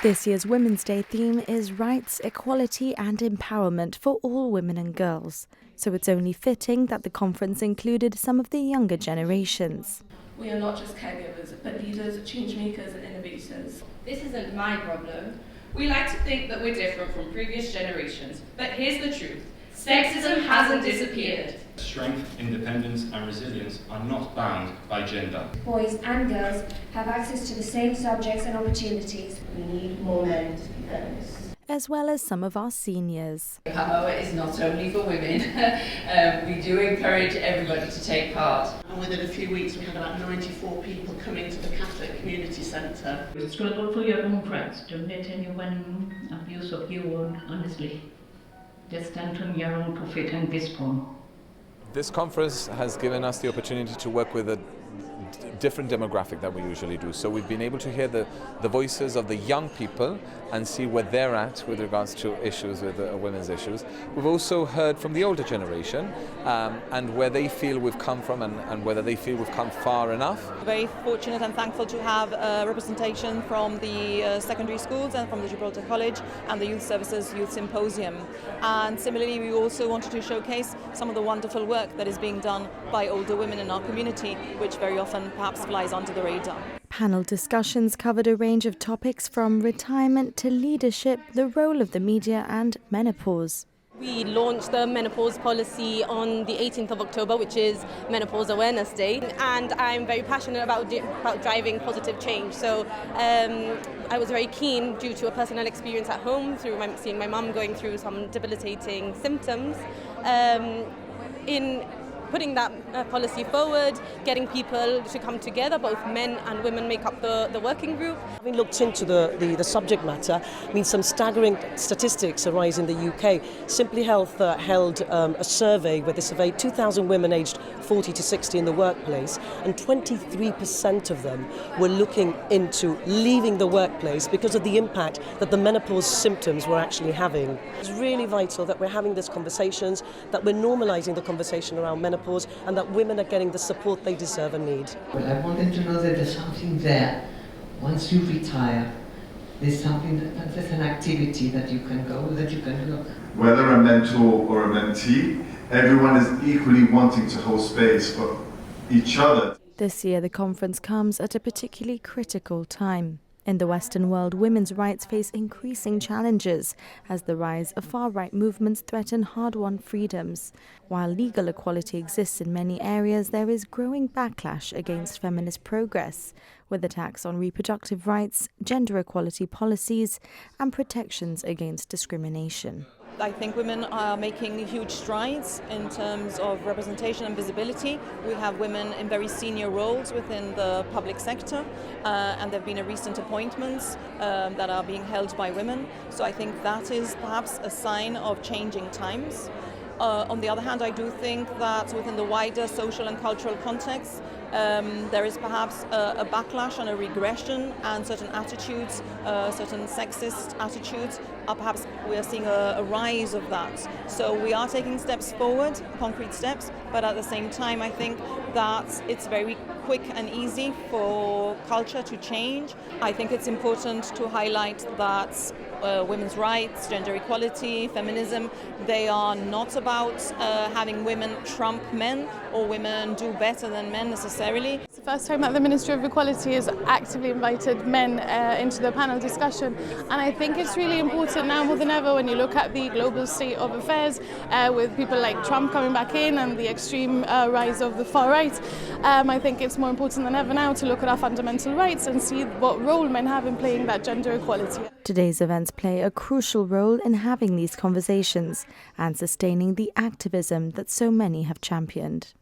This year's Women's Day theme is rights, equality and empowerment for all women and girls. So it's only fitting that the conference included some of the younger generations. We are not just caregivers, but leaders, change makers and innovators. This isn't my problem. We like to think that we're different from previous generations, but here's the truth. Sexism hasn't disappeared. Strength, independence and resilience are not bound by gender. Boys and girls have access to the same subjects and opportunities. We need more men to be feminists. As well as some of our seniors. Power is not only for women. We do encourage everybody to take part. And within a few weeks we had about 94 people coming to the Catholic Community Centre. Struggle for your own rights. Don't let anyone abuse of you honestly. Just stand on your own profit and respond. This conference has given us the opportunity to work with a different demographic that we usually do. So we've been able to hear the voices of the young people and see where they're at with regards to issues, with women's issues. We've also heard from the older generation and where they feel we've come from and whether they feel we've come far enough. Very fortunate and thankful to have representation from the secondary schools and from the Gibraltar College and the Youth Services Youth Symposium. And similarly, we also wanted to showcase some of the wonderful work that is being done by older women in our community, which very often perhaps flies under the radar. Panel discussions covered a range of topics from retirement to leadership, the role of the media and menopause. We launched the menopause policy on the 18th of October, which is Menopause Awareness Day, and I'm very passionate about driving positive change. So I was very keen, due to a personal experience at home, through seeing my mum going through some debilitating symptoms, in putting that policy forward, getting people to come together, both men and women make up the working group. Having looked into the subject matter, I mean, some staggering statistics arise in the UK. Simply Health held a survey where they surveyed 2,000 women aged 40 to 60 in the workplace, and 23% of them were looking into leaving the workplace because of the impact that the menopause symptoms were actually having. It's really vital that we're having these conversations, that we're normalising the conversation around menopause, and that women are getting the support they deserve and need. Well, I want them to know that there's something there. Once you retire, there's something, there's an activity that you can go, that you can look. Whether a mentor or a mentee, everyone is equally wanting to hold space for each other. This year, the conference comes at a particularly critical time. In the Western world, women's rights face increasing challenges as the rise of far-right movements threaten hard-won freedoms. While legal equality exists in many areas, there is growing backlash against feminist progress, with attacks on reproductive rights, gender equality policies, and protections against discrimination. I think women are making huge strides in terms of representation and visibility. We have women in very senior roles within the public sector, and there have been recent appointments that are being held by women. So I think that is perhaps a sign of changing times. On the other hand, I do think that within the wider social and cultural context, there is perhaps a backlash and a regression, and certain attitudes, certain sexist attitudes, perhaps we are seeing a rise of that. So we are taking steps forward, concrete steps, but at the same time I think that it's very quick and easy for culture to change. I think it's important to highlight that women's rights, gender equality, feminism, they are not about having women trump men or women do better than men necessarily. It's the first time that the Ministry of Equality has actively invited men into the panel discussion, and I think it's really important now more than ever when you look at the global state of affairs with people like Trump coming back in and the extreme rise of the far right. I think it's more important than ever now to look at our fundamental rights and see what role men have in playing that gender equality. Today's events play a crucial role in having these conversations and sustaining the activism that so many have championed.